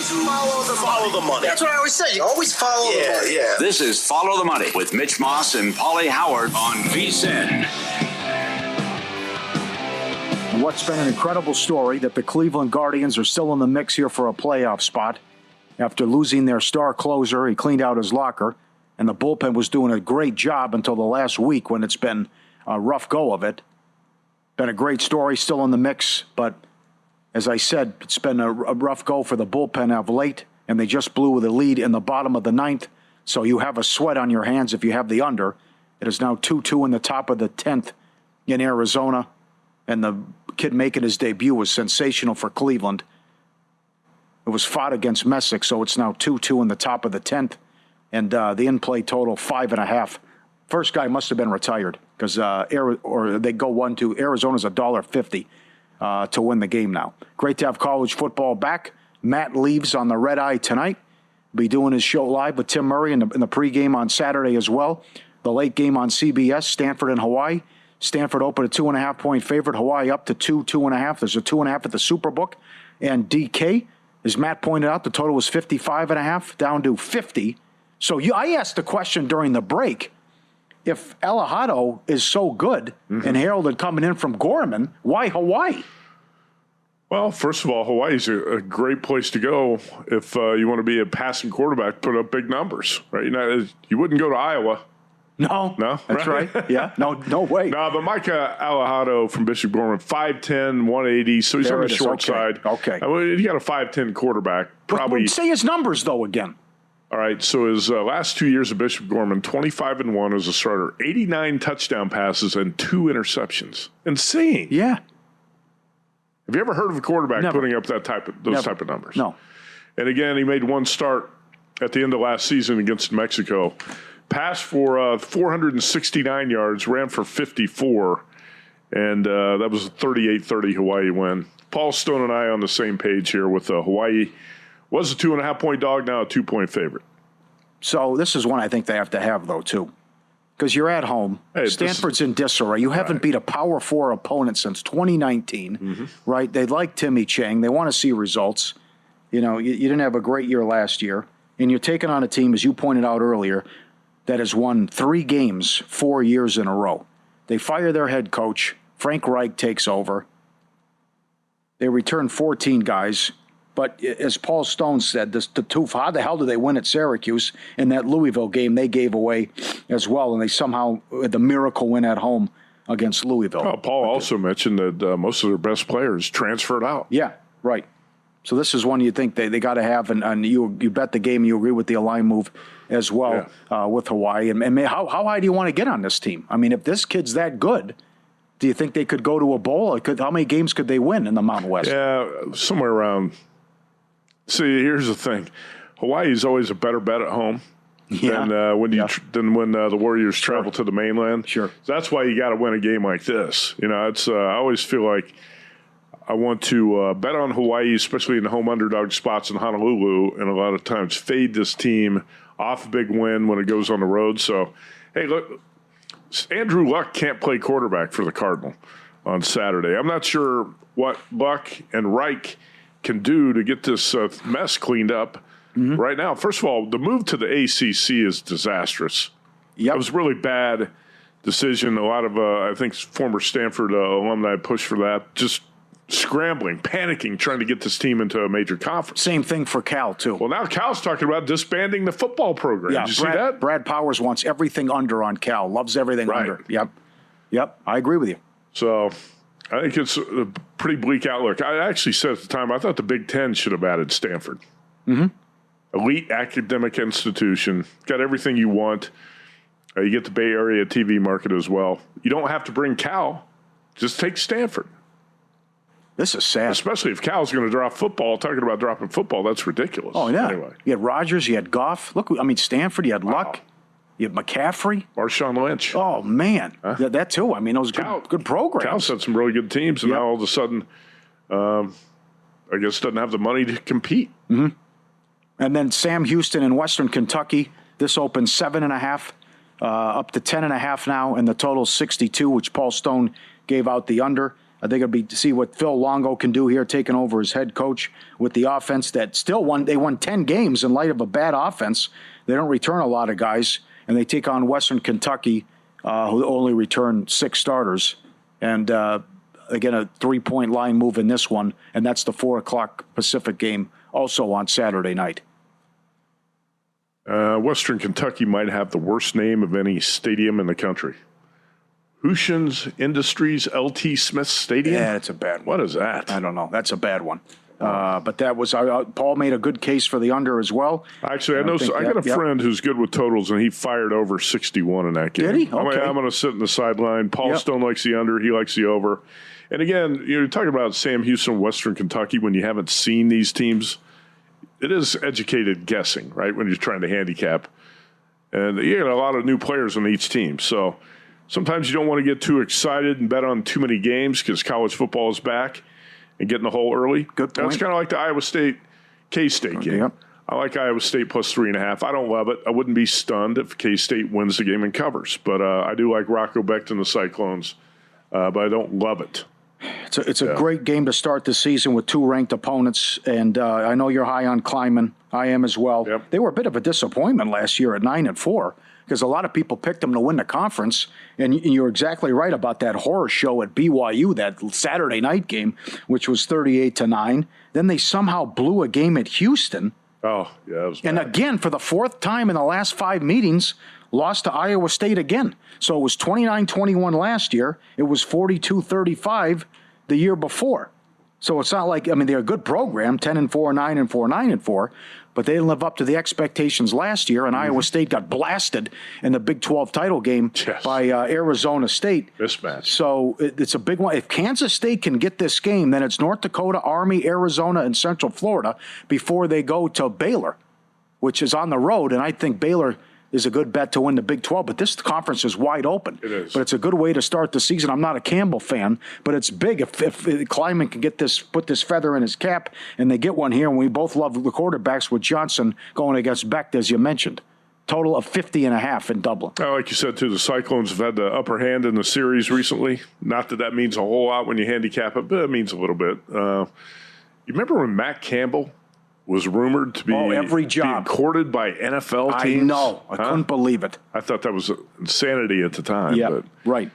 Follow the money. That's what I always say. You always follow the money. Yeah. This is Follow the Money with Mitch Moss and Pauly Howard on VSiN. What's been an incredible story that the Cleveland Guardians are still in the mix here for a playoff spot. After losing their star closer, he cleaned out his locker, and the bullpen was doing a great job until the last week when it's been a rough go of it. Been a great story, still in the mix, but as I said, it's been a rough go for the bullpen of late, and they just blew the lead in the bottom of the ninth, so you have a sweat on your hands if you have the under. It is now 2-2 in the top of the 10th in Arizona, and the kid making his debut was sensational for Cleveland. It was fought against Messick, so it's now 2-2 in the top of the 10th, and the in-play total 5.5. First guy must have been retired because or they go 1-2. Arizona's $1.50 to win the game now. Great to have college football back. Matt leaves on the red eye tonight. Be doing his show live with Tim Murray in the pregame on Saturday as well. The late game on CBS, Stanford and Hawaii. Stanford opened a 2.5-point favorite. Hawaii up to 2.5. There's a 2.5 at the Superbook. And DK, as Matt pointed out, the total was 55.5 down to 50. So I asked the question during the break, if Alejado is so good and Harold had coming in from Gorman, why Hawaii? Well, first of all, Hawaii's a great place to go if you want to be a passing quarterback, put up big numbers, right? You wouldn't go to Iowa. No, that's right. Yeah, no way. No, but Micah Alejado from Bishop Gorman, 5'10", 180, so he's on the short side. Okay. I mean, you got a 5'10" quarterback. Probably. Say his numbers, though, again. All right, so his last 2 years at Bishop Gorman, 25-1 as a starter, 89 touchdown passes and 2 interceptions. Insane. Yeah. Have you ever heard of a quarterback putting up those type of numbers? No. And again, he made one start at the end of last season against New Mexico. Passed for 469 yards, ran for 54, and that was a 38-30 Hawaii win. Paul Stone and I on the same page here with Hawaii. Was a 2.5-point dog, now a 2-point favorite. So this is one I think they have to have, though, too. Because you're at home. Hey, Stanford's in disarray. You haven't beat a Power 4 opponent since 2019, right? They like Timmy Chang. They want to see results. You didn't have a great year last year. And you're taking on a team, as you pointed out earlier, that has won 3 games 4 years in a row. They fire their head coach. Frank Reich takes over. They return 14 guys. But as Paul Stone said, how the hell did they win at Syracuse? In that Louisville game, they gave away as well, and they somehow had the miracle win at home against Louisville. Oh, Paul also mentioned that most of their best players transferred out. Yeah, right. So this is one you think they got to have, and you bet the game. You agree with the line move as well with Hawaii. And how high do you want to get on this team? I mean, if this kid's that good, do you think they could go to a bowl? How many games could they win in the Mountain West? Yeah, somewhere around. See, here's the thing: Hawaii is always a better bet at home than when the Warriors travel to the mainland. Sure, that's why you got to win a game like this. It's I always feel like I want to bet on Hawaii, especially in the home underdog spots in Honolulu, and a lot of times fade this team off a big win when it goes on the road. So, hey, look, Andrew Luck can't play quarterback for the Cardinal on Saturday. I'm not sure what Luck and Reich can do to get this mess cleaned up right now. First of all, the move to the ACC is disastrous. It was a really bad decision. A lot of, I think, former Stanford alumni pushed for that. Just scrambling, panicking, trying to get this team into a major conference. Same thing for Cal, too. Well, now Cal's talking about disbanding the football program. Yeah, Did you see that? Brad Powers wants everything under on Cal, loves everything under. Yep, I agree with you. So I think it's a pretty bleak outlook. I actually said at the time, I thought the Big Ten should have added Stanford. Elite academic institution, got everything you want. You get the Bay Area TV market as well. You don't have to bring Cal. Just take Stanford. This is sad. Especially if Cal's going to drop football. Talking about dropping football, that's ridiculous. Oh, yeah. Anyway. You had Rodgers, you had Goff. Look, Stanford, you had Luck. You had McCaffrey. Marshawn Lynch. Oh, man. Yeah, that too. I mean, those good programs. Cal's had some really good teams, and now all of a sudden, I guess doesn't have the money to compete. And then Sam Houston in Western Kentucky. This opens 7.5, up to 10.5 now, and the total 62, which Paul Stone gave out the under. I think it'll be to see what Phil Longo can do here, taking over as head coach with the offense that still won. They won 10 games in light of a bad offense. They don't return a lot of guys, and they take on Western Kentucky, who only return 6 starters. And again, a 3-point line move in this one, and that's the 4 o'clock Pacific game, also on Saturday night. Western Kentucky might have the worst name of any stadium in the country. Youmans Industries LT Smith Stadium? Yeah, it's a bad one. What is that? I don't know. That's a bad one. But that was Paul made a good case for the under as well. Actually, I got a friend who's good with totals, and he fired over 61 in that game. Did he? Okay. I'm going to sit in the sideline. Paul Stone likes the under. He likes the over. And again, you're talking about Sam Houston, Western Kentucky, when you haven't seen these teams. It is educated guessing, right, when you're trying to handicap. And you got a lot of new players on each team. So sometimes you don't want to get too excited and bet on too many games because college football is back and getting the hole early. Good point. That's kind of like the Iowa State K-State game. Yep. I like Iowa State plus 3.5. I don't love it. I wouldn't be stunned if K-State wins the game and covers. But I do like Rocco Becht and the Cyclones, but I don't love it. It's a great game to start the season with 2 ranked opponents, and I know you're high on Kleiman. I am as well. Yep. They were a bit of a disappointment last year at 9-4 because a lot of people picked them to win the conference, and you're exactly right about that horror show at BYU, that Saturday night game, which was 38-9. Then they somehow blew a game at Houston. Oh, yeah, that was bad. And again, for the 4th time in the last 5 meetings, lost to Iowa State again. So it was 29-21 last year. It was 42-35 the year before. So it's not like, I mean, they're a good program, 10-4, 9-4, 9-4, but they didn't live up to the expectations last year, and Iowa State got blasted in the Big 12 title game by Arizona State. Mismatch. So it's a big one. If Kansas State can get this game, then it's North Dakota, Army, Arizona, and Central Florida before they go to Baylor, which is on the road, and I think Baylor is a good bet to win the Big 12, but this conference is wide open. It is. But it's a good way to start the season. I'm not a Campbell fan, but it's big if Kleiman can get this, put this feather in his cap, and they get one here, and we both love the quarterbacks with Johnson going against Becht, as you mentioned. Total of 50.5 in Dublin. Like you said, too, the Cyclones have had the upper hand in the series recently. Not that means a whole lot when you handicap it, but it means a little bit. You remember when Matt Campbell was rumored to be every job being courted by NFL teams? I know. I couldn't believe it. I thought that was insanity at the time. Yeah, but. right.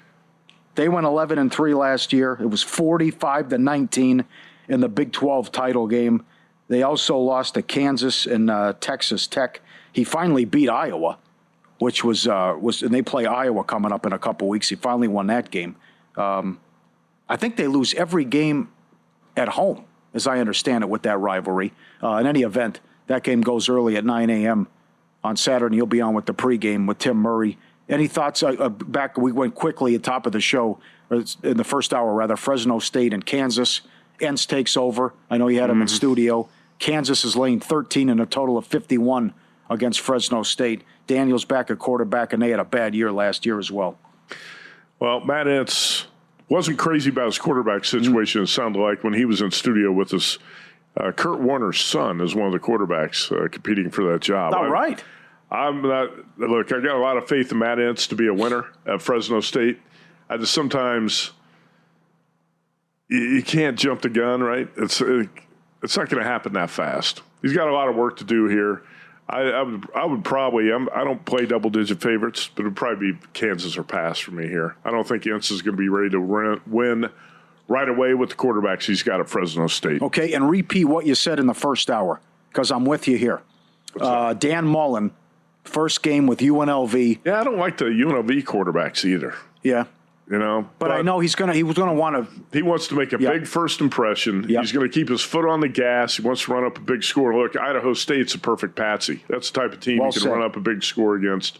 They went 11-3 last year. It was 45-19 in the Big 12 title game. They also lost to Kansas and Texas Tech. He finally beat Iowa, which was and they play Iowa coming up in a couple weeks. He finally won that game. I think they lose every game at home, as I understand it, with that rivalry. In any event, that game goes early at 9 a.m. on Saturday. You'll be on with the pregame with Tim Murray. Any thoughts? Back, we went quickly at top of the show, or in the first hour, rather. Fresno State and Kansas. Entz takes over. I know you had him in studio. Kansas is laying 13 in a total of 51 against Fresno State. Daniels back at quarterback, and they had a bad year last year as well. Well, Matt Entz wasn't crazy about his quarterback situation, it sounded like, when he was in studio with us. Kurt Warner's son is one of the quarterbacks competing for that job. All right. I'm not. Look, I got a lot of faith in Matt Entz to be a winner at Fresno State. I just sometimes you can't jump the gun, right? It's not going to happen that fast. He's got a lot of work to do here. I would probably. I don't play double-digit favorites, but it would probably be Kansas or pass for me here. I don't think Entz is going to be ready to win right away with the quarterbacks he's got at Fresno State. Okay, and repeat what you said in the first hour, because I'm with you here. Dan Mullen, first game with UNLV. Yeah, I don't like the UNLV quarterbacks either. Yeah. You know, but I know he was going to want to. He wants to make a big first impression. Yep. He's going to keep his foot on the gas. He wants to run up a big score. Look, Idaho State's a perfect patsy. That's the type of team you can run up a big score against.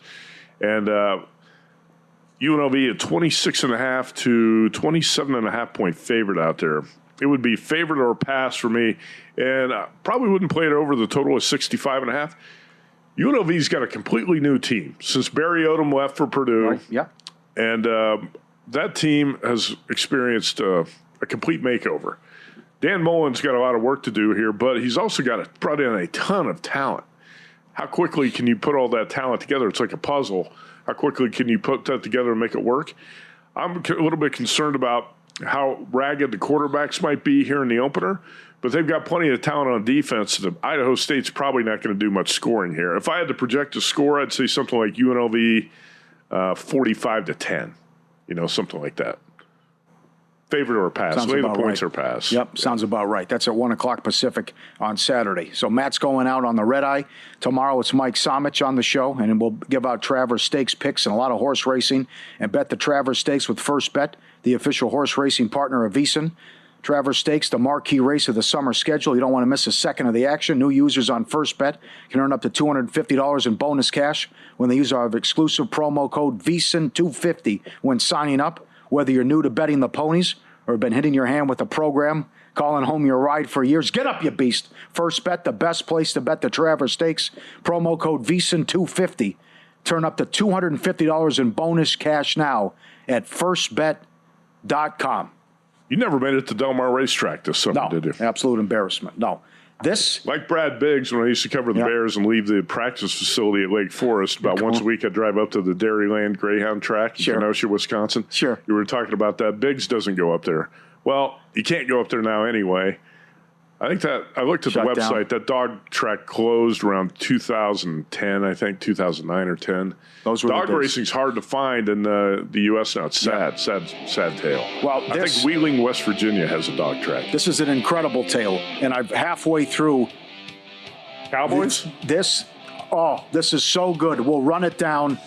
And UNLV at 26.5 to 27.5 point favorite out there. It would be favorite or pass for me, and I probably wouldn't play it over the total of 65.5. UNLV's got a completely new team since Barry Odom left for Purdue. Right. Yeah, and that team has experienced a complete makeover. Dan Mullen's got a lot of work to do here, but he's also brought in a ton of talent. How quickly can you put all that talent together? It's like a puzzle. How quickly can you put that together and make it work? I'm a little bit concerned about how ragged the quarterbacks might be here in the opener, but they've got plenty of talent on defense. Idaho State's probably not going to do much scoring here. If I had to project a score, I'd say something like UNLV 45-10, something like that. Favorite or pass. Lay the points or pass. Yep, sounds about right. That's at 1 o'clock Pacific on Saturday. So Matt's going out on the red eye. Tomorrow it's Mike Somich on the show, and we'll give out Travers Stakes picks and a lot of horse racing and bet the Travers Stakes with First Bet, the official horse racing partner of VEASAN. Travers Stakes, the marquee race of the summer schedule. You don't want to miss a second of the action. New users on First Bet can earn up to $250 in bonus cash when they use our exclusive promo code VEASAN250 when signing up. Whether you're new to betting the ponies or have been hitting your hand with the program, calling home your ride for years, get up, you beast. First Bet, the best place to bet the Travers Stakes. Promo code VEASAN250. Turn up to $250 in bonus cash now at firstbet.com. You never made it to Del Mar Racetrack this summer, did you? Absolute embarrassment. No. This, like Brad Biggs, when I used to cover the Bears and leave the practice facility at Lake Forest, about once a week I'd drive up to the Dairyland Greyhound track in Kenosha, Wisconsin. Sure. You were talking about that. Biggs doesn't go up there. Well, you can't go up there now anyway. I think that I looked at the website. That dog track closed around 2010, I think 2009 or 10. Those were dog racing's hard to find in the U.S. now. It's sad tale. Well, I think Wheeling, West Virginia has a dog track. This is an incredible tale, and I'm halfway through. Cowboys? This is so good. We'll run it down.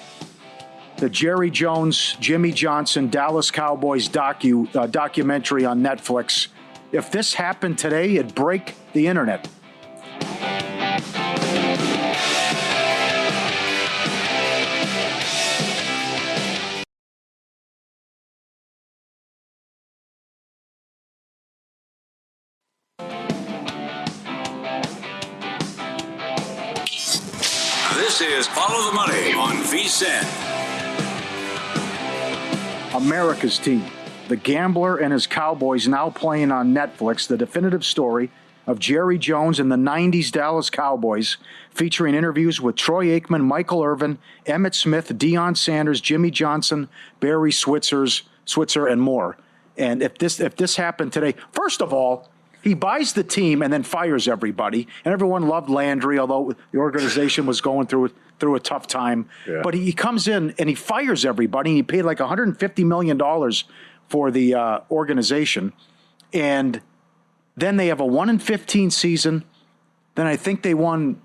The Jerry Jones, Jimmy Johnson, Dallas Cowboys documentary on Netflix. If this happened today, it'd break the internet. This is Follow the Money on VSiN. America's team. The Gambler and his Cowboys now playing on Netflix, the definitive story of Jerry Jones and the 90s Dallas Cowboys, featuring interviews with Troy Aikman, Michael Irvin, Emmitt Smith, Deion Sanders, Jimmy Johnson, Barry Switzer, and more. And if this happened today, first of all, he buys the team and then fires everybody. And everyone loved Landry, although the organization was going through a tough time. Yeah. But he comes in and he fires everybody. And he paid like $150 million for the organization. And then they have a 1-15 season. Then I think they won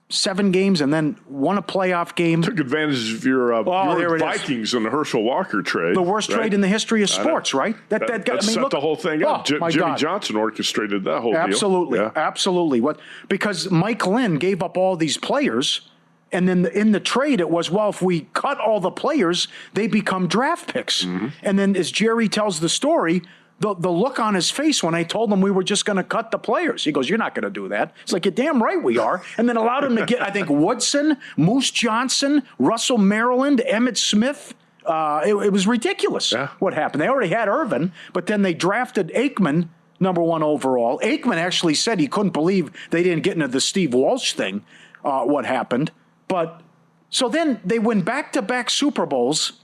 7 games and then won a playoff game. Took advantage of your Vikings in the Herschel Walker trade. The worst trade in the history of sports, right? That set the whole thing up. Jimmy Johnson orchestrated that whole deal. Absolutely. Because Mike Lynn gave up all these players, and then in the trade it was, well, if we cut all the players, they become draft picks. Mm-hmm. And then as Jerry tells the story, the look on his face when I told him we were just going to cut the players. He goes, you're not going to do that. It's like, you're damn right we are. And then allowed him to get, I think, Woodson, Moose Johnson, Russell Maryland, Emmitt Smith. It was ridiculous what happened. They already had Irvin, but then they drafted Aikman, number 1 overall. Aikman actually said he couldn't believe they didn't get into the Steve Walsh thing, what happened. But so then they win back-to-back Super Bowls,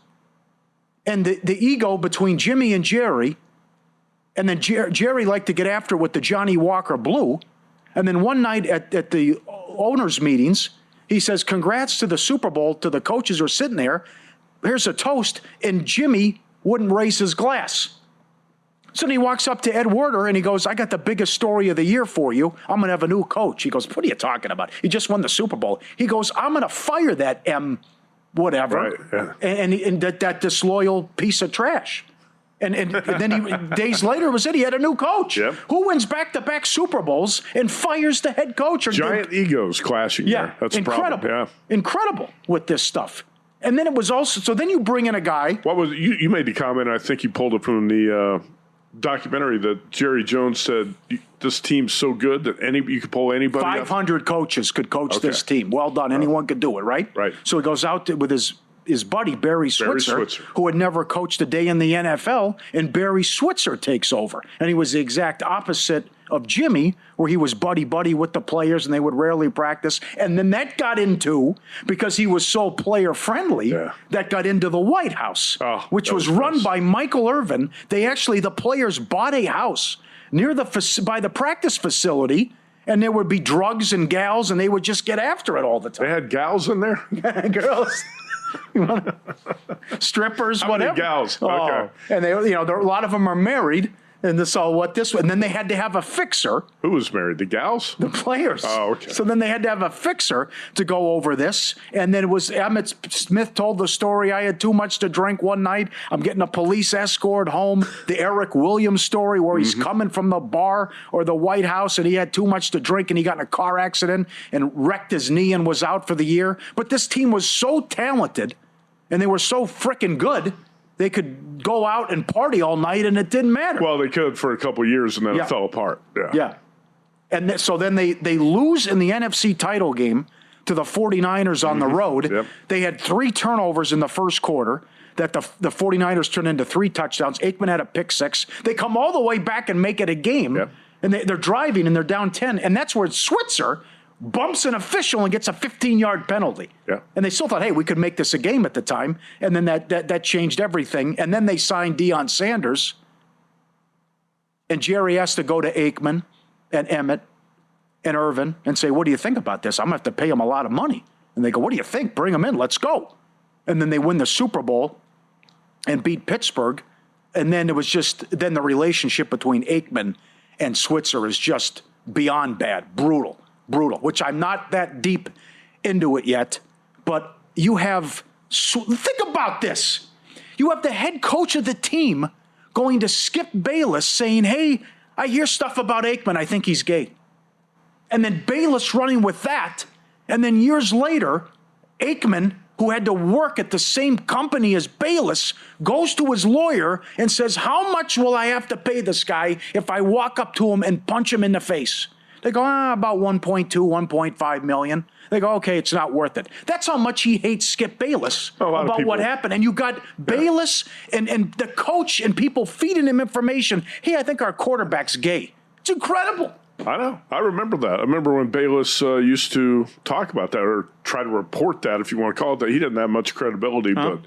and the ego between Jimmy and Jerry. And then Jerry liked to get after with the Johnny Walker Blue. And then one night at the owners' meetings, he says, congrats to the Super Bowl, to the coaches who are sitting there. Here's a toast. And Jimmy wouldn't raise his glass. So then he walks up to Ed Werder and he goes, I got the biggest story of the year for you. I'm going to have a new coach. He goes, what are you talking about? He just won the Super Bowl. He goes, I'm going to fire that whatever. Right, and that disloyal piece of trash. And then days later he had a new coach. Yep. Who wins back-to-back Super Bowls and fires the head coach? Giant egos clashing there. That's incredible. A problem. Yeah. Incredible with this stuff. And then it was also, so then you bring in a guy. What was you made the comment, I think you pulled it from the documentary, that Jerry Jones said this team's so good that you could pull anybody 500 coaches could coach this team. Well done. Anyone could do it, right? Right. So he goes out with his buddy, Barry Switzer, who had never coached a day in the NFL, and Barry Switzer takes over. And he was the exact opposite of Jimmy, where he was buddy-buddy with the players and they would rarely practice. And then that got into, because he was so player-friendly, that got into the White House, which was run by Michael Irvin. The players bought a house near by the practice facility, and there would be drugs and gals, and they would just get after it all the time. They had gals in there? Girls. Strippers, How whatever. Many gals? Okay. And they, a lot of them are married, and and then they had to have a fixer. Who was married? The gals? The players. Oh, okay. So then they had to have a fixer to go over this, and then it was Emmett Smith told the story. I had too much to drink one night. I'm getting a police escort home. The Eric Williams story where he's coming from the bar or the White House, and he had too much to drink, and he got in a car accident and wrecked his knee and was out for the year. But this team was so talented, and they were so frickin' good. They could go out and party all night, and it didn't matter. Well, they could for a couple of years, and then it fell apart. Yeah. And so then they lose in the NFC title game to the 49ers on the road. Yep. They had 3 turnovers in the first quarter that the 49ers turned into 3 touchdowns. Aikman had a pick 6. They come all the way back and make it a game, and they're driving, and they're down 10. And that's where Switzer bumps an official and gets a 15-yard penalty. Yeah. And they still thought, hey, we could make this a game at the time. And then that changed everything. And then they signed Deion Sanders. And Jerry has to go to Aikman and Emmett and Irvin and say, what do you think about this? I'm going to have to pay him a lot of money. And they go, what do you think? Bring him in. Let's go. And then they win the Super Bowl and beat Pittsburgh. And then it was then the relationship between Aikman and Switzer is just beyond bad, brutal, which I'm not that deep into it yet. But you have, think about this. You have the head coach of the team going to Skip Bayless saying, hey, I hear stuff about Aikman. I think he's gay. And then Bayless running with that. And then years later, Aikman, who had to work at the same company as Bayless, goes to his lawyer and says, how much will I have to pay this guy if I walk up to him and punch him in the face? They go, about 1.2, 1.5 million. They go, okay, it's not worth it. That's how much he hates Skip Bayless about what happened. And you got Bayless and the coach and people feeding him information. Hey, I think our quarterback's gay. It's incredible. I know. I remember that. I remember when Bayless used to talk about that or try to report that, if you want to call it that. He didn't have much credibility, but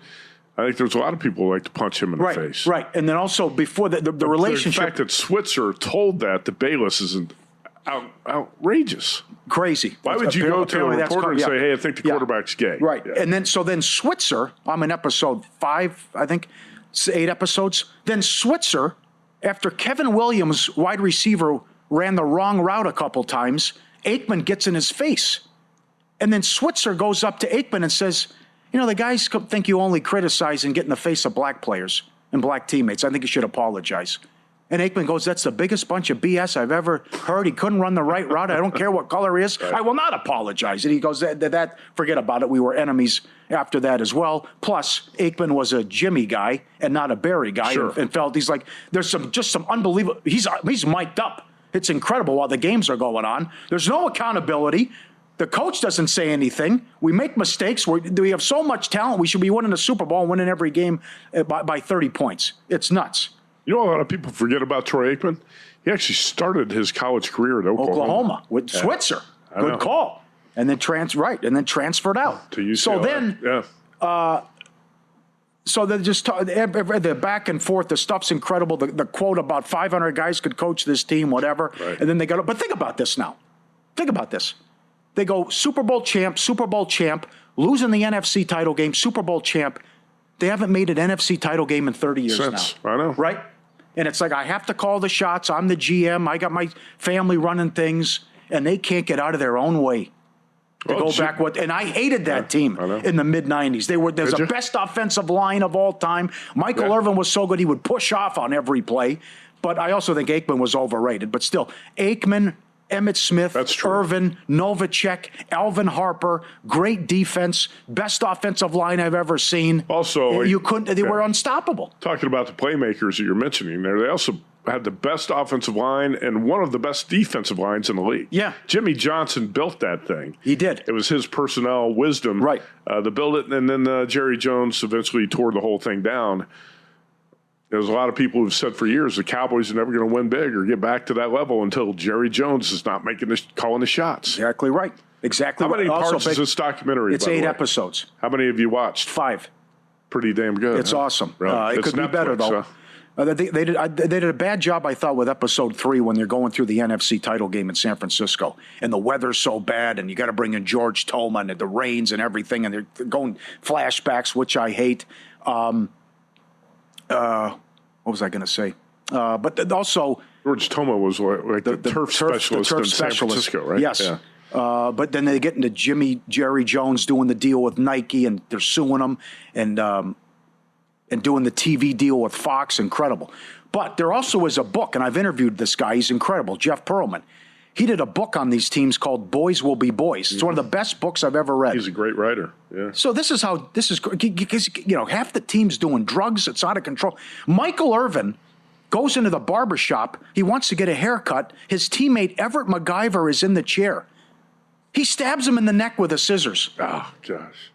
I think there's a lot of people who like to punch him in the face. Right. And then also before the relationship. The fact that Switzer told that Bayless isn't outrageous. Crazy. Why would you go to a reporter and say, hey, I think the quarterback's gay? Right. Yeah. And then Switzer, I'm in episode 5, I think, 8 episodes. Then Switzer, after Kevin Williams, wide receiver, ran the wrong route a couple times, Aikman gets in his face. And then Switzer goes up to Aikman and says, the guys think you only criticize and get in the face of black players and black teammates. I think you should apologize. And Aikman goes, that's the biggest bunch of BS I've ever heard. He couldn't run the right route. I don't care what color he is. Right. I will not apologize. And he goes, that forget about it. We were enemies after that as well. Plus, Aikman was a Jimmy guy and not a Barry guy. Sure. And felt he's like, there's some unbelievable. He's mic'd up. It's incredible while the games are going on. There's no accountability. The coach doesn't say anything. We make mistakes. We have so much talent. We should be winning the Super Bowl and winning every game by 30 points. It's nuts. You know, a lot of people forget about Troy Aikman. He actually started his college career at Oklahoma with Switzer. Good call. And then transferred out to UCLA. So then, so they just the back and forth. The stuff's incredible. The quote about 500 guys could coach this team, whatever. Right. And then they go. But think about this now. Think about this. They go Super Bowl champ, losing the NFC title game, Super Bowl champ. They haven't made an NFC title game in 30 years now. I know. Right? And it's like, I have to call the shots. I'm the GM. I got my family running things, and they can't get out of their own way to go back. And I hated that team in the mid-'90s. There's the best offensive line of all time. Michael Irvin was so good, he would push off on every play. But I also think Aikman was overrated. But still, Aikman, Emmitt Smith, Irvin, Novacek, Alvin Harper, great defense, best offensive line I've ever seen. Also, they were unstoppable. Talking about the playmakers that you're mentioning there, they also had the best offensive line and one of the best defensive lines in the league. Yeah. Jimmy Johnson built that thing. He did. It was his personnel wisdom to build it, and then Jerry Jones eventually tore the whole thing down. There's a lot of people who've said for years the Cowboys are never going to win big or get back to that level until Jerry Jones is not calling the shots. Exactly right. Exactly. How many right. parts is this documentary? It's 8 episodes. How many have you watched? 5. Pretty damn good. It's awesome. Right. It could be better though. They did a bad job, I thought, with episode 3 when they're going through the NFC title game in San Francisco, and the weather's so bad, and you got to bring in George Tolman and the rains and everything, and they're going flashbacks, which I hate. What was I going to say? But also, George Tolman was like the turf specialist in San Francisco, right? Yes. Yeah. But then they get into Jerry Jones doing the deal with Nike, and they're suing him, and doing the TV deal with Fox. Incredible. But there also is a book, and I've interviewed this guy. He's incredible, Jeff Pearlman. He did a book on these teams called Boys Will Be Boys. It's one of the best books I've ever read. He's a great writer. Yeah. So this is because, half the team's doing drugs. It's out of control. Michael Irvin goes into the barbershop. He wants to get a haircut. His teammate Everett MacGyver is in the chair. He stabs him in the neck with the scissors. Oh, gosh.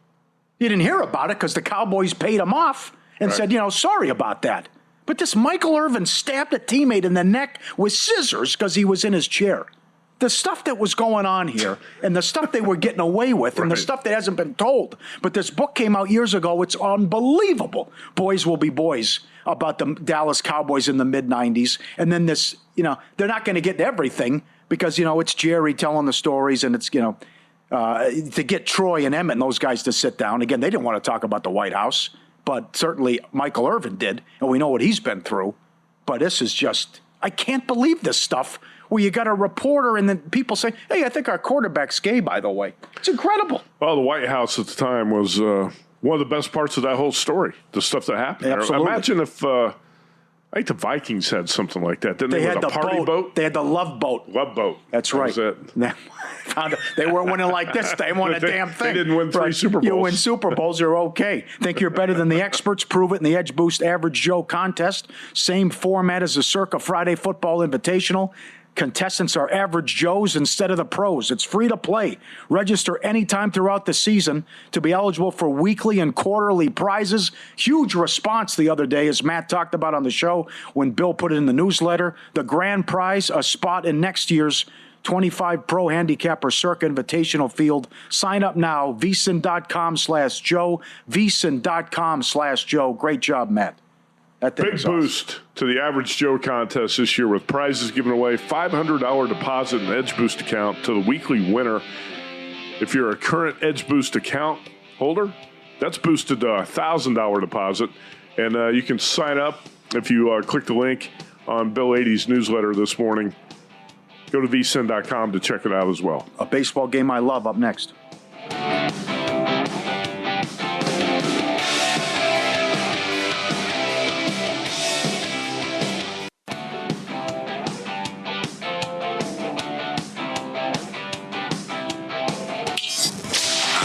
You didn't hear about it because the Cowboys paid him off and said, sorry about that. But this Michael Irvin stabbed a teammate in the neck with scissors because he was in his chair. The stuff that was going on here and the stuff they were getting away with and the stuff that hasn't been told. But this book came out years ago. It's unbelievable. Boys Will Be Boys, about the Dallas Cowboys in the mid-'90s. And then this, they're not going to get everything because, it's Jerry telling the stories, and it's, to get Troy and Emmett and those guys to sit down. Again, they didn't want to talk about the White House, but certainly Michael Irvin did, and we know what he's been through. But this is just, I can't believe this stuff where you got a reporter and then people say, hey, I think our quarterback's gay, by the way. It's incredible. Well, the White House at the time was one of the best parts of that whole story, the stuff that happened. Absolutely. Imagine if, I think the Vikings had something like that, didn't they? They had the party boat. They had the love boat. Love boat. That's right. That was it. They weren't winning like this. They won a damn thing. They didn't win 3 Super Bowls. You win Super Bowls, you're okay. Think you're better than the experts? Prove it in the Edge Boost Average Joe contest. Same format as the Circa Friday Football Invitational. Contestants are average Joes instead of the pros. It's free to play. Register anytime throughout the season to be eligible for weekly and quarterly prizes. Huge response the other day, as Matt talked about on the show when Bill put it in the newsletter. The grand prize, a spot in next year's 25 Pro Handicapper Circa Invitational Field. Sign up now, vsin.com/Joe, vsin.com/Joe. Great job, Matt. Big boost to the Average Joe contest this year with prizes given away. $500 deposit in Edge Boost account to the weekly winner. If you're a current Edge Boost account holder, that's boosted to a $1,000 deposit. And you can sign up if you click the link on Bill 80's newsletter this morning. Go to vsin.com to check it out as well. A baseball game I love up next.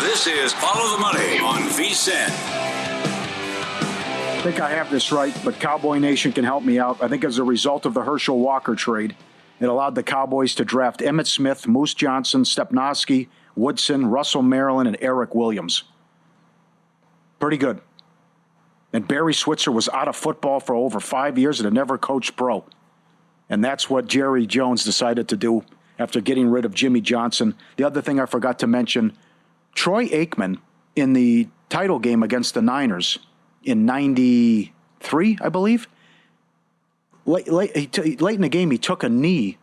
This is Follow the Money on VSiN. I think I have this right, but Cowboy Nation can help me out. I think as a result of the Herschel Walker trade, it allowed the Cowboys to draft Emmitt Smith, Moose Johnson, Stepnoski, Woodson, Russell Maryland, and Eric Williams. Pretty good. And Barry Switzer was out of football for over 5 years and had never coached pro. And that's what Jerry Jones decided to do after getting rid of Jimmy Johnson. The other thing I forgot to mention, Troy Aikman in the title game against the Niners in 93, I believe. Late in the game, he took a knee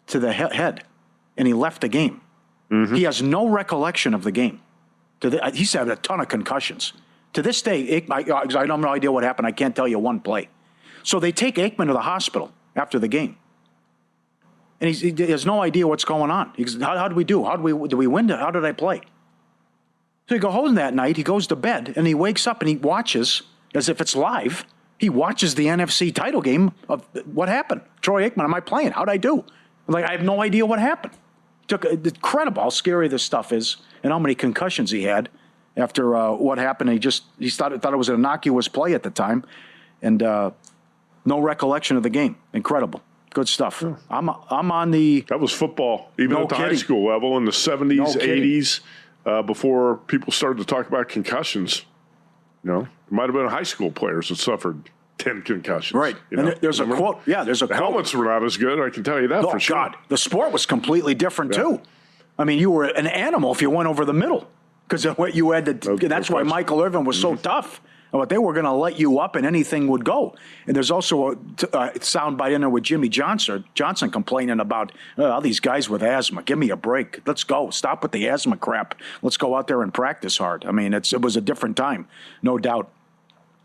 to the head, and he left the game. Mm-hmm. He has no recollection of the game. He's had a ton of concussions. To this day, I have no idea what happened. I can't tell you one play. So they take Aikman to the hospital after the game. And he has no idea what's going on. He goes, how did we do? Did we win? How did I play? So he goes home that night, he goes to bed, and he wakes up and he watches, as if it's live, he watches the NFC title game of what happened. Troy Aikman, am I playing? How'd I do? I have no idea what happened. Incredible how scary this stuff is and how many concussions he had after what happened. He thought it was an innocuous play at the time, and no recollection of the game. Incredible. Good stuff. Yeah. I'm on the... That was football, even at the high school level in the 70s, 80s. Before people started to talk about concussions, there might have been high school players that suffered 10 concussions. Right. And there's a quote. Yeah, there's a the quote. helmets were not as good, I can tell you that for sure. God, the sport was completely different, too. I mean, you were an animal if you went over the middle because of what you had to. That's why Michael Irvin was so tough. But they were going to let you up and anything would go. And there's also a soundbite in there with Jimmy Johnson complaining about all these guys with asthma. Give me a break. Let's go. Stop with the asthma crap. Let's go out there and practice hard. I mean, it was a different time, no doubt.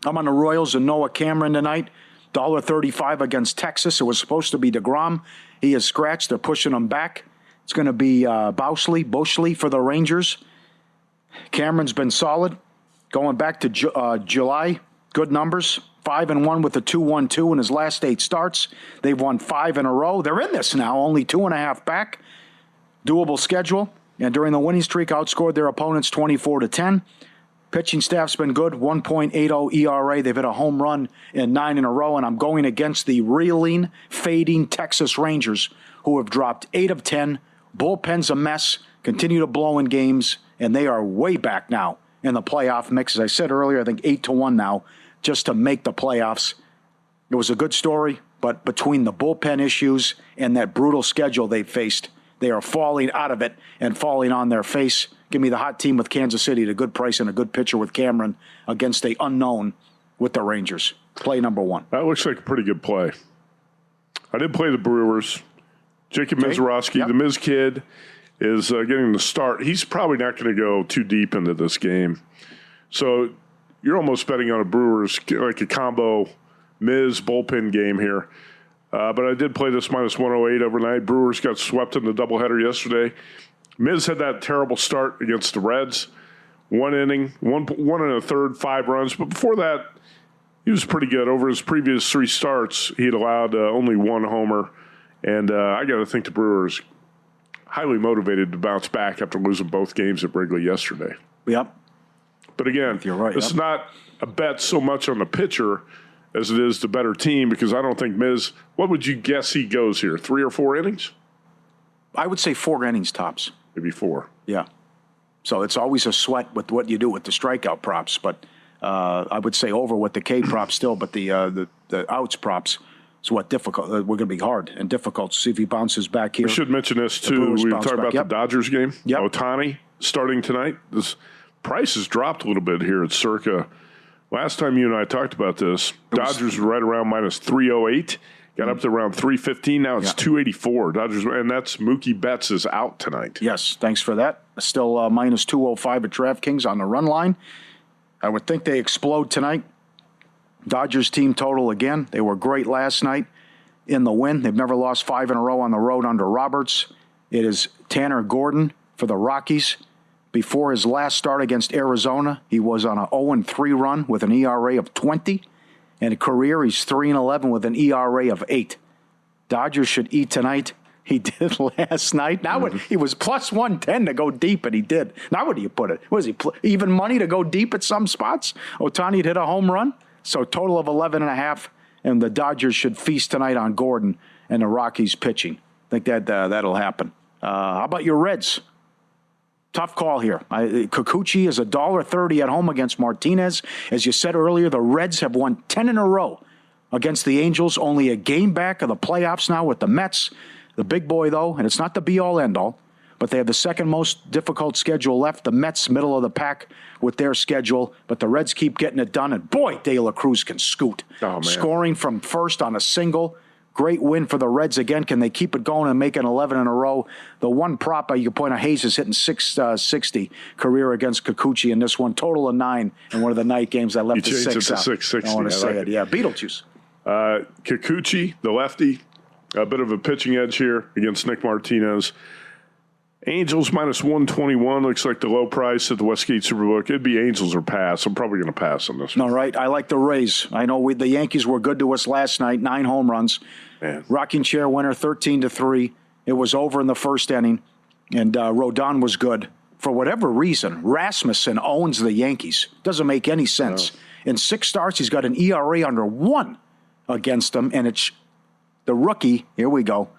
I'm on the Royals and Noah Cameron tonight. $1.35 against Texas. It was supposed to be DeGrom. He is scratched. They're pushing him back. It's going to be Boschley for the Rangers. Cameron's been solid. Going back to July, good numbers. 5-1 with the 2-1-2 in his last 8 starts. They've won 5 in a row. They're in this now, only 2.5 back. Doable schedule. And during the winning streak, outscored their opponents 24-10. Pitching staff's been good, 1.80 ERA. They've hit a home run in 9 in a row. And I'm going against the reeling, fading Texas Rangers, who have dropped 8 of 10. Bullpen's a mess, continue to blow in games, and they are way back now in the playoff mix. As I said earlier, I think 8-1 now just to make the playoffs. It was a good story, but between the bullpen issues and that brutal schedule they faced, they are falling out of it and falling on their face. Give me the hot team with Kansas City at a good price and a good pitcher with Cameron against the unknown with the Rangers. Play number 1. That looks like a pretty good play. I did play the Brewers. Jacob Mizorowski, the Miz kid, is getting the start. He's probably not going to go too deep into this game. So you're almost betting on a Brewers, like a combo Miz bullpen game here. But I did play this -108 overnight. Brewers got swept in the doubleheader yesterday. Miz had that terrible start against the Reds. 1 inning, one and a third, 5 runs. But before that, he was pretty good. Over his previous 3 starts, he had allowed only 1 homer. And I got to think the Brewers highly motivated to bounce back after losing both games at Wrigley yesterday. Yep. But again, you're right, this is not a bet so much on the pitcher as it is the better team, because I don't think Miz, what would you guess he goes here, 3 or 4 innings? I would say 4 innings tops. Maybe 4. Yeah. So it's always a sweat with what you do with the strikeout props, but I would say over with the K props still, but the outs props is what difficult. We're going to be hard and difficult to see if he bounces back here. We should mention this too. We were talking about the Dodgers game. Yep. Ohtani starting tonight. This price has dropped a little bit here at circa. Last time you and I talked about this, Dodgers were right around -308. Got up to around 315. Now it's 284. Dodgers, and that's Mookie Betts is out tonight. Yes, thanks for that. Still -205 at DraftKings on the run line. I would think they explode tonight. Dodgers team total again. They were great last night in the win. They've never lost 5 in a row on the road under Roberts. It is Tanner Gordon for the Rockies. Before his last start against Arizona, he was on an 0-3 run with an ERA of 20. In a career, he's 3-11 with an ERA of 8. Dodgers should eat tonight. He did last night. Now he was +110 to go deep, and he did. Now where do you put it? Was he even money to go deep at some spots? Ohtani hit a home run. So total of 11.5, and the Dodgers should feast tonight on Gordon and the Rockies pitching. I think that'll happen. How about your Reds? Tough call here. Kikuchi is $1.30 at home against Martinez. As you said earlier, the Reds have won 10 in a row against the Angels. Only a game back of the playoffs now with the Mets. The big boy, though, and it's not the be-all, end-all, but they have the second most difficult schedule left. The Mets, middle of the pack with their schedule, but the Reds keep getting it done. And boy, De La Cruz can scoot. Oh, man. Scoring from first on a single. Great win for the Reds again. Can they keep it going and make it 11 in a row? The one prop you can point out, Hayes is hitting 660 career against Kikuchi in this one. Total of 9 in one of the night games. I left the 6 out. 660. I want to say it. Yeah, Beetlejuice. Kikuchi, the lefty, a bit of a pitching edge here against Nick Martinez. Angels -121 looks like the low price at the Westgate Superbook. It'd be Angels or pass. I'm probably going to pass on this one. All right. I like the Rays. I know the Yankees were good to us last night, 9 home runs. Man. Rocking chair winner, 13-3. It was over in the first inning, and Rodon was good. For whatever reason, Rasmussen owns the Yankees. Doesn't make any sense. No. In 6 starts, he's got an ERA under 1 against them, and it's the rookie. Here we go.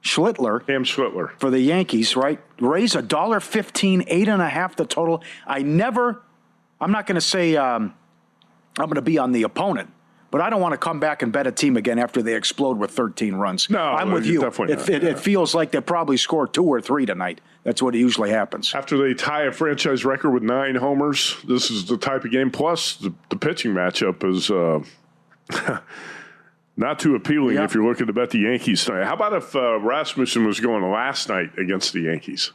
Cam Schlittler. For the Yankees, right? Raise $1.15, 8.5 the total. I'm not going to say I'm going to be on the opponent, But I don't want to come back and bet a team again after they explode with 13 runs. No, I'm with you. It feels like they probably score 2 or 3 tonight. That's what usually happens. After they tie a franchise record with 9 homers, this is the type of game. Plus, the pitching matchup is not too appealing if you're looking to bet the Yankees tonight. How about if Rasmussen was going last night against the Yankees?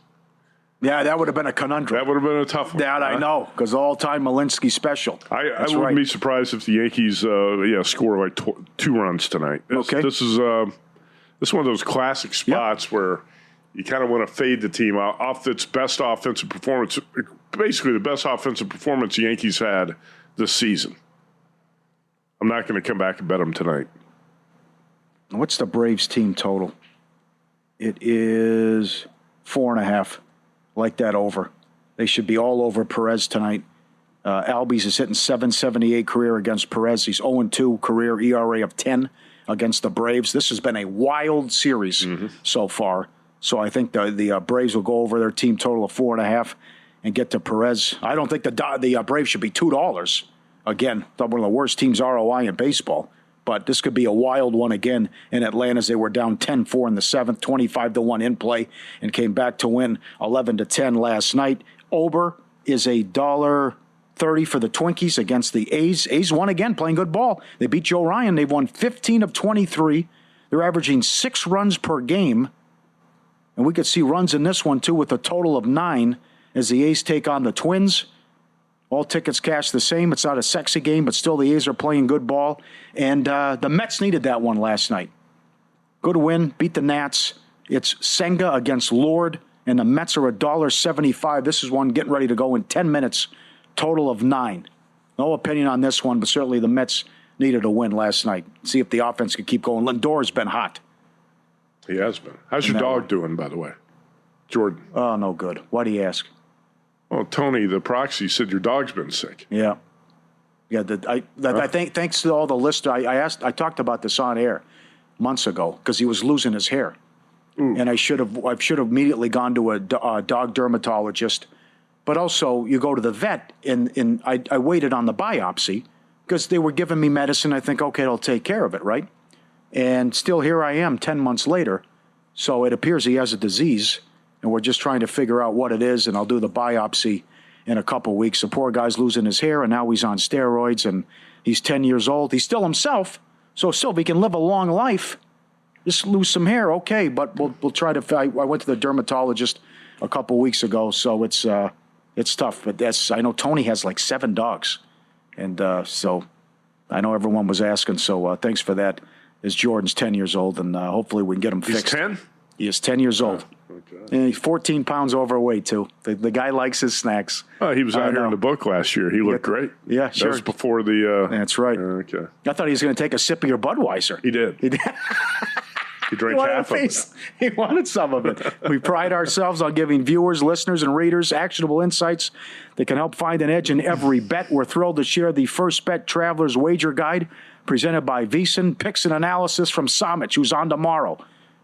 Yeah, that would have been a conundrum. That would have been a tough one. That I know, because all-time Malinsky special. I wouldn't be surprised if the Yankees score like 2 runs tonight. This is one of those classic spots where you kind of want to fade the team off its best offensive performance, basically the best offensive performance the Yankees had this season. I'm not going to come back and bet them tonight. What's the Braves team total? It is 4.5. Like that over. They should be all over Perez tonight. Albies is hitting .778 career against Perez. He's 0-2 career ERA of 10 against the Braves. This has been a wild series so far. So I think the Braves will go over their team total of 4.5 and get to Perez. I don't think the Braves should be $2. Again, one of the worst teams ROI in baseball. But this could be a wild one again in Atlanta as they were down 10-4 in the 7th, 25-1 in play, and came back to win 11-10 last night. Ober is $1.30 for the Twinkies against the A's. A's won again, playing good ball. They beat Joe Ryan. They've won 15 of 23. They're averaging 6 runs per game. And we could see runs in this one, too, with a total of 9 as the A's take on the Twins. All tickets cash the same. It's not a sexy game, but still the A's are playing good ball. And the Mets needed that one last night. Good win, beat the Nats. It's Senga against Lord, and the Mets are $1.75. This is one getting ready to go in 10 minutes, total of 9. No opinion on this one, but certainly the Mets needed a win last night. See if the offense can keep going. Lindor's been hot. He has been. How's your dog doing, by the way? Jordan. Oh, no good. Why do you ask? Well, Tony, the proxy, said your dog's been sick. Yeah. Yeah, I think thanks to all the listeners, I talked about this on air months ago because he was losing his hair. And I should have immediately gone to a dog dermatologist. But also, you go to the vet, and I waited on the biopsy because they were giving me medicine. I think, okay, it'll take care of it, right? And still here I am 10 months later. So it appears he has a disease. And we're just trying to figure out what it is, and I'll do the biopsy in a couple weeks. The poor guy's losing his hair, and now he's on steroids, and he's 10 years old. He's still himself, so if he can live a long life, just lose some hair, okay. But we'll try to. I went to the dermatologist a couple weeks ago, so it's tough. But I know Tony has like 7 dogs, and so I know everyone was asking. So thanks for that. As Jordan's 10 years old, and hopefully we can get him fixed. He's 10? He is 10 years old. Okay. And he's 14 pounds overweight, too. The guy likes his snacks. Oh, he was out here in the book last year. He looked great. Yeah, sure. That was before the... That's right. Okay. I thought he was going to take a sip of your Budweiser. He did. He drank half of it. He wanted some of it. We pride ourselves on giving viewers, listeners, and readers actionable insights that can help find an edge in every bet. We're thrilled to share the First Bet Traveler's Wager Guide presented by VEASAN. Picks and analysis from Samich, who's on tomorrow.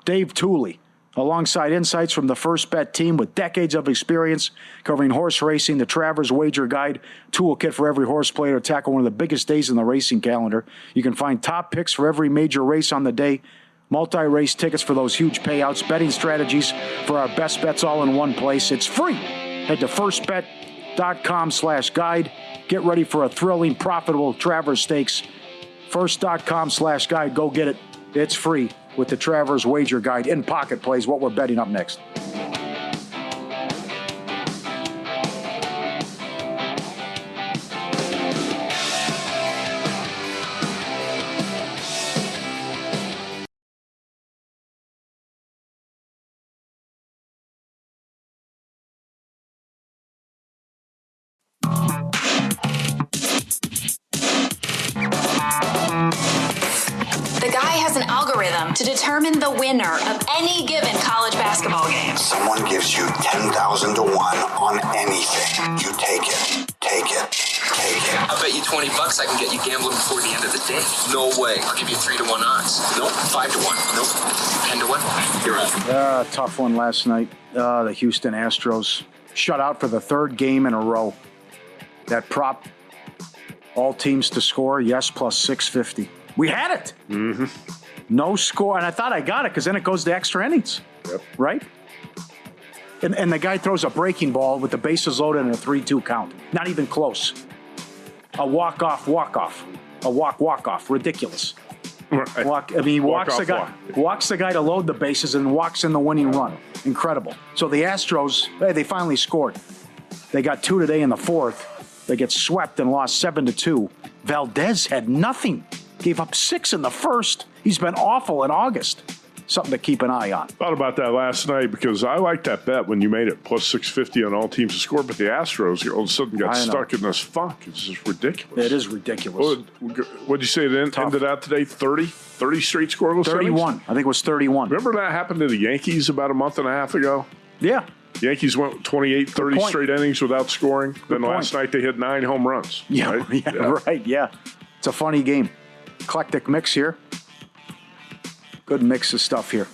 Dave Tooley, alongside insights from the First Bet team with decades of experience covering horse racing. The Traveler's Wager Guide, toolkit for every horse player to tackle one of the biggest days in the racing calendar. You can find top picks for every major race on the day, multi-race tickets for those huge payouts, betting strategies for our best bets all in one place. It's free. Head to firstbet.com/guide. Get ready for a thrilling, profitable Travers Stakes. First.com/guide. Go get it. It's free with the Travers Wager Guide. In pocket plays what we're betting up next. The guy has an algorithm to determine the winner of any given college basketball game. Someone gives you 10,000 to 1 on anything. You take it. Take it. Take it. I'll bet you $20 I can get you gambling before the end of the day. No way. I'll give you 3 to 1 odds. Nope. 5 to 1. Nope. 10 to 1. You're up. Tough one last night. The Houston Astros shut out for the 3rd game in a row. That prop All teams to score, yes, plus 650. We had it. Mm-hmm. No score, and I thought I got it because then it goes to extra innings. Yep. Right? And the guy throws a breaking ball with the bases loaded and a 3-2 count. Not even close. A walk-off. A walk-off. Ridiculous. Right. Walks the guy to load the bases and walks in the winning run. Incredible. So the Astros, they finally scored. They got 2 today in the fourth. They get swept and lost 7-2. Valdez had nothing. Gave up 6 in the first. He's been awful in August. Something to keep an eye on. Thought about that last night because I liked that bet when you made it plus 650 on all teams to score, but the Astros all of a sudden got stuck in this funk. It's just ridiculous. It is ridiculous. What'd you say it ended out today? 30 straight scoreless 31. innings? I think it was 31. Remember that happened to the Yankees about a month and a half ago? Yeah. Yankees went 28, 30 straight innings without scoring. Then last night they hit 9 home runs. Yeah, right? Yeah. It's a funny game. Eclectic mix here. Good mix of stuff here.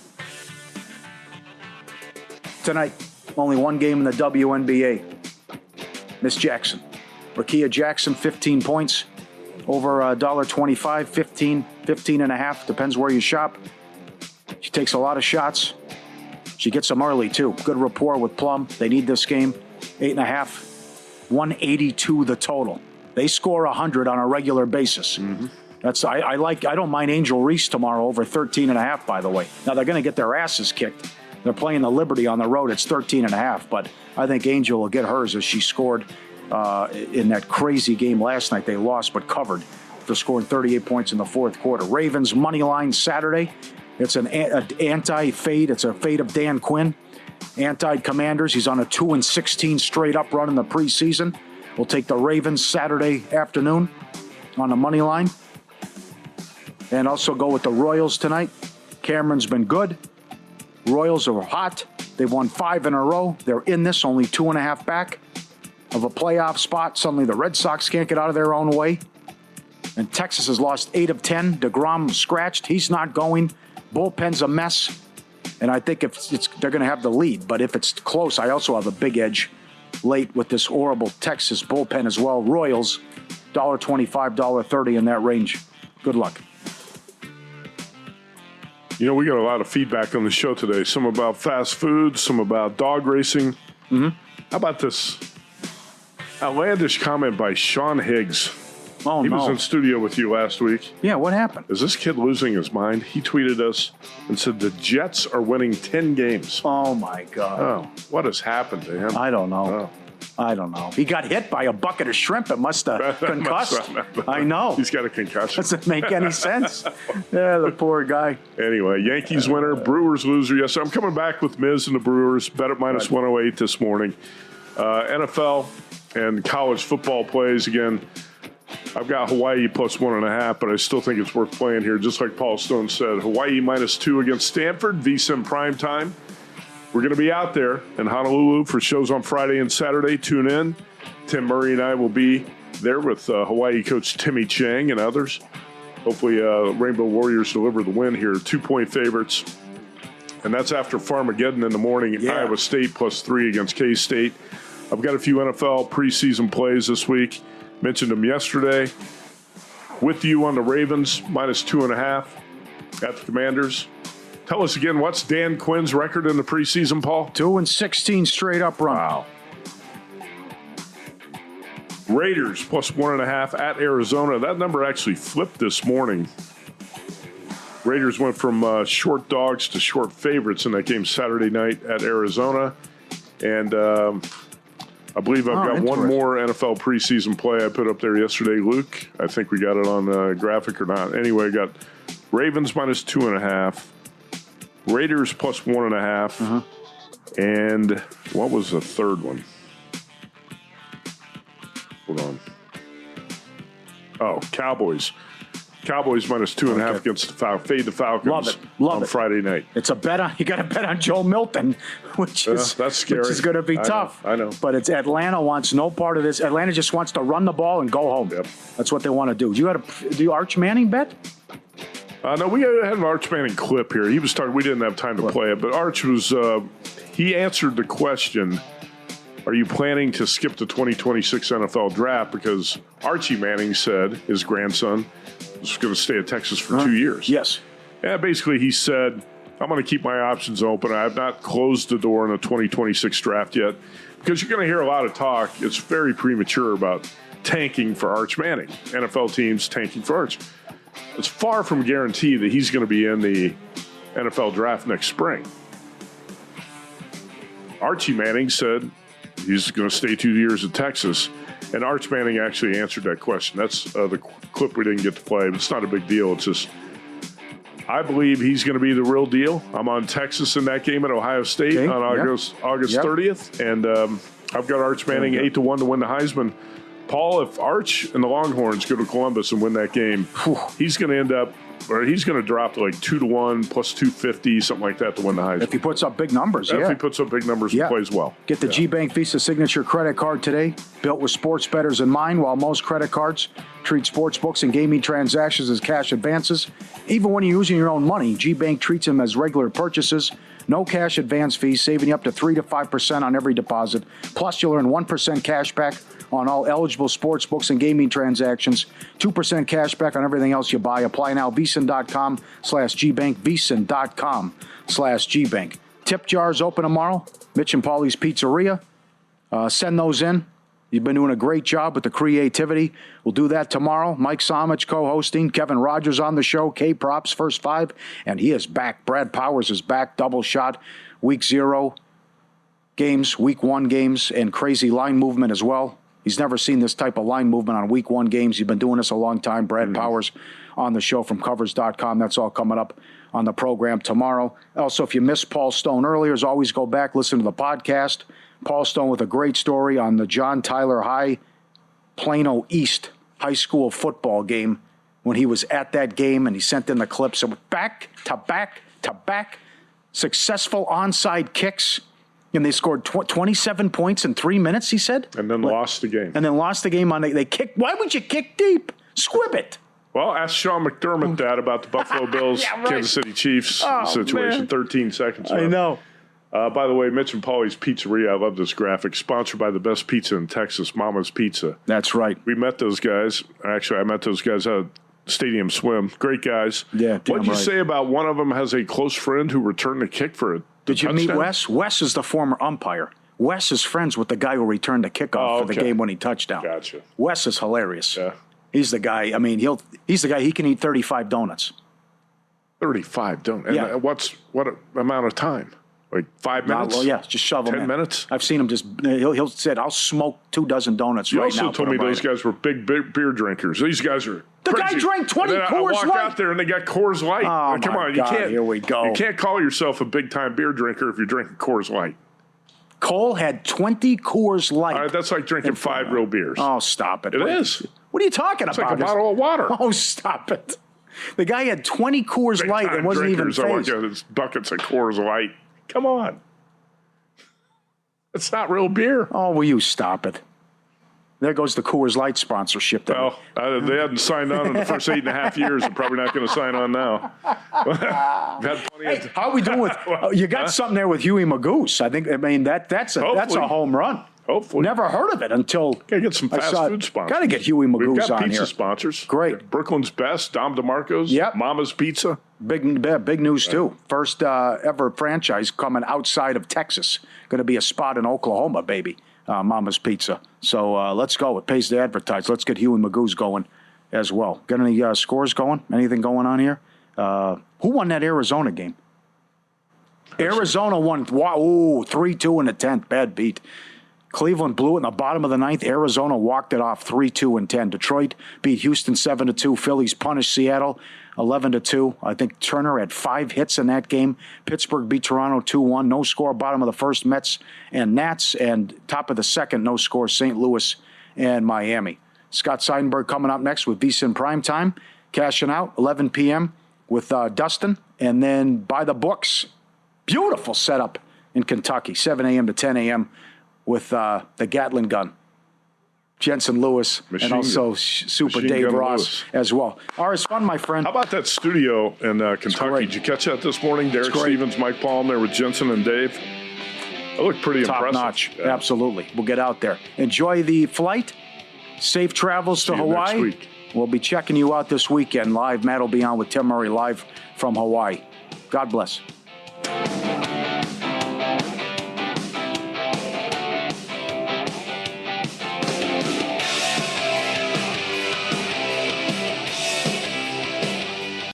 Tonight, only one game in the WNBA. Miss Jackson. Rakia Jackson, 15 points. Over $1.25, 15 and a half. Depends where you shop. She takes a lot of shots. She gets them early, too. Good rapport with Plum. They need this game. 8.5. 182 the total. They score 100 on a regular basis. Mm-hmm. I don't mind Angel Reese tomorrow over 13.5, by the way. Now, they're going to get their asses kicked. They're playing the Liberty on the road. It's 13.5, but I think Angel will get hers as she scored in that crazy game last night. They lost but covered for scoring 38 points in the fourth quarter. Ravens money line Saturday. It's an anti-fade. It's a fade of Dan Quinn. Anti-Commanders. He's on a 2-16 straight up run in the preseason. We'll take the Ravens Saturday afternoon on the money line. And also go with the Royals tonight. Cameron's been good. Royals are hot. They've won 5 in a row. They're in this, only 2.5 back of a playoff spot. Suddenly the Red Sox can't get out of their own way. And Texas has lost 8 of 10. DeGrom scratched. He's not going. Bullpen's a mess. And I think they're going to have the lead. But if it's close, I also have a big edge late with this horrible Texas bullpen as well. Royals, $1.25, $1.30 in that range. Good luck. You know, we got a lot of feedback on the show today. Some about fast food, some about dog racing. Mm-hmm. How about this outlandish comment by Sean Higgs? He was in studio with you last week. Yeah, what happened? Is this kid losing his mind? He tweeted us and said the Jets are winning 10 games. Oh, my God. Oh, what has happened to him? I don't know. I don't know. He got hit by a bucket of shrimp. It must have concussed. I know. He's got a concussion. Doesn't make any sense. Yeah, the poor guy. Anyway, Yankees winner, Brewers loser. Yes, I'm coming back with Miz and the Brewers. Bet at minus 108 this morning. NFL and college football plays again. I've got Hawaii plus 1.5, but I still think it's worth playing here. Just like Paul Stone said, Hawaii minus 2 against Stanford, VSiN primetime. We're going to be out there in Honolulu for shows on Friday and Saturday. Tune in. Tim Murray and I will be there with Hawaii coach Timmy Chang and others. Hopefully, Rainbow Warriors deliver the win here. 2-point favorites. And that's after Farmageddon in the morning. Yeah. Iowa State plus 3 against K-State. I've got a few NFL preseason plays this week. Mentioned them yesterday. With you on the Ravens, minus 2.5 at the Commanders. Tell us again, what's Dan Quinn's record in the preseason, Paul? 2-16 straight up run. Wow. Raiders plus 1.5 at Arizona. That number actually flipped this morning. Raiders went from short dogs to short favorites in that game Saturday night at Arizona. And I believe I've got one more NFL preseason play I put up there yesterday. Luke, I think we got it on the graphic or not. Anyway, I got Ravens minus 2.5. Raiders plus 1.5. And what was the third one? Hold on. Oh, Cowboys. Cowboys minus 2.5 against the Falcons. Fade the Falcons. Love it. Friday night. It's a bet on. You got to bet on Joe Milton, which is that's scary. Which is going to be tough. I know. But it's Atlanta wants no part of this. Atlanta just wants to run the ball and go home. Yep. That's what they want to do. Do you Arch Manning bet? No, we had an Arch Manning clip here. He was talking. We didn't have time to play it, but Arch was. He answered the question are you planning to skip the 2026 NFL draft? Because Archie Manning said his grandson was going to stay at Texas for 2 years. Yes. Yeah, basically he said, I'm going to keep my options open. I have not closed the door on the 2026 draft yet, because you're going to hear a lot of talk. It's very premature about tanking for Arch Manning. NFL teams tanking for Arch. It's far from guaranteed that he's going to be in the NFL draft next spring. Archie Manning said he's going to stay 2 years at Texas, and Arch Manning actually answered that question. That's the clip we didn't get to play, but it's not a big deal. It's just, I believe he's going to be the real deal. I'm on Texas in that game at Ohio State on August 30th, and I've got Arch Manning 8-1 to win the Heisman. Paul, if Arch and the Longhorns go to Columbus and win that game, he's going to end up, or he's going to drop to like 2-1 plus 250, something like that, to win the Heisman. If he puts up big numbers, If he puts up big numbers and plays well. Get the G-Bank Visa Signature Credit Card today, built with sports bettors in mind. While most credit cards treat sports books and gaming transactions as cash advances, even when you're using your own money, G-Bank treats them as regular purchases. No cash advance fees, saving you up to 3 to 5% on every deposit. Plus, you'll earn 1% cash back on all eligible sports books and gaming transactions. 2% cash back on everything else you buy. Apply now. VSiN.com/GBank. VSiN.com/GBank. Tip jars open tomorrow. Mitch and Pauly's Pizzeria. Send those in. You've been doing a great job with the creativity. We'll do that tomorrow. Mike Somich co-hosting. Kevin Rogers on the show. K-Props, first five. And he is back. Brad Powers is back. Double shot. Week 0 games, week 1 games, and crazy line movement as well. He's never seen this type of line movement on week 1 games. He's been doing this a long time. Brad Powers on the show from Covers.com. That's all coming up on the program tomorrow. Also, if you missed Paul Stone earlier, as always, go back, listen to the podcast. Paul Stone with a great story on the John Tyler High Plano East high school football game when he was at that game, and he sent in the clips of back to back to back successful onside kicks, and they scored 27 points in 3 minutes, he said. And then lost the game. And then lost the game on they kicked. Why would you kick deep? Squib it. Well, ask Sean McDermott that about the Buffalo Bills, Kansas City Chiefs situation. Man. 13 seconds left. I know. By the way, Mitch and Pauly's Pizzeria, I love this graphic, sponsored by the best pizza in Texas, Mama's Pizza. That's right. We met those guys. Actually, I met those guys at Stadium Swim. Great guys. Yeah, what did you say about one of them has a close friend who returned a kick for it? Did you meet Wes? Wes is the former umpire. Wes is friends with the guy who returned the kickoff for the game when he touchdown. Gotcha. Wes is hilarious. Yeah. He's the guy. I mean, he's the guy. He can eat 35 donuts. 35 donuts. Yeah. And what amount of time? Like 5 minutes? Well, yeah, just shove them 10 in. minutes? I've seen him just, he'll say, I'll smoke 24 donuts you right now. You also told me those guys were big beer drinkers. These guys are The crazy. guy drank 20 Coors Light. I walk out there and they got Coors Light. Oh, Come on, God, here we go. You can't call yourself a big-time beer drinker if you're drinking Coors Light. Cole had 20 Coors Light. All right, that's like drinking 5 real beers. Oh, stop it. It is. What are you talking it's about? It's like a bottle of water. Oh, stop it. The guy had 20 Coors Light and wasn't even phased. It's buckets of Coors Light. Come on. It's not real beer. Oh, will you stop it? There goes the Coors Light sponsorship. Well, they hadn't signed on in the first 8.5 years. They're probably not going to sign on now. Hey, how are we doing with? You got something there with Huey Magoose. I mean that's a home run. Hopefully, never heard of it until. Gotta get some fast food sponsors. Gotta get Huey Magoose on here. We've got pizza sponsors. Great. Brooklyn's Best, Dom DeMarco's. Yep. Mama's Pizza. Big news too. First ever franchise coming outside of Texas. Going to be a spot in Oklahoma, baby. Mama's Pizza. So let's go. It pays to advertise. Let's get Huey Magoose going as well. Got any scores going? Anything going on here? Who won that Arizona game? Arizona won 3-2 in the 10th. Bad beat. Cleveland blew it in the bottom of the 9th. Arizona walked it off 3-2 in 10. Detroit beat Houston 7-2. Phillies punished Seattle 11-2. I think Turner had 5 hits in that game. Pittsburgh beat Toronto 2-1. No score. Bottom of the first, Mets and Nats. And top of the second, no score, St. Louis and Miami. Scott Seidenberg coming up next with VSiN Primetime. Cashing out 11 p.m. with Dustin. And then by the books. Beautiful setup in Kentucky. 7 a.m. to 10 a.m. with the Gatling gun. Jensen Lewis, and also Super Dave Ross Lewis as well. All right, it's fun, my friend. How about that studio in Kentucky? Did you catch that this morning? Derek Stevens, Mike Palm there with Jensen and Dave. It looked pretty top impressive. notch. Yeah. Absolutely. We'll get out there. Enjoy the flight. Safe travels to See you Hawaii. next week. We'll be checking you out this weekend live. Matt will be on with Tim Murray live from Hawaii. God bless.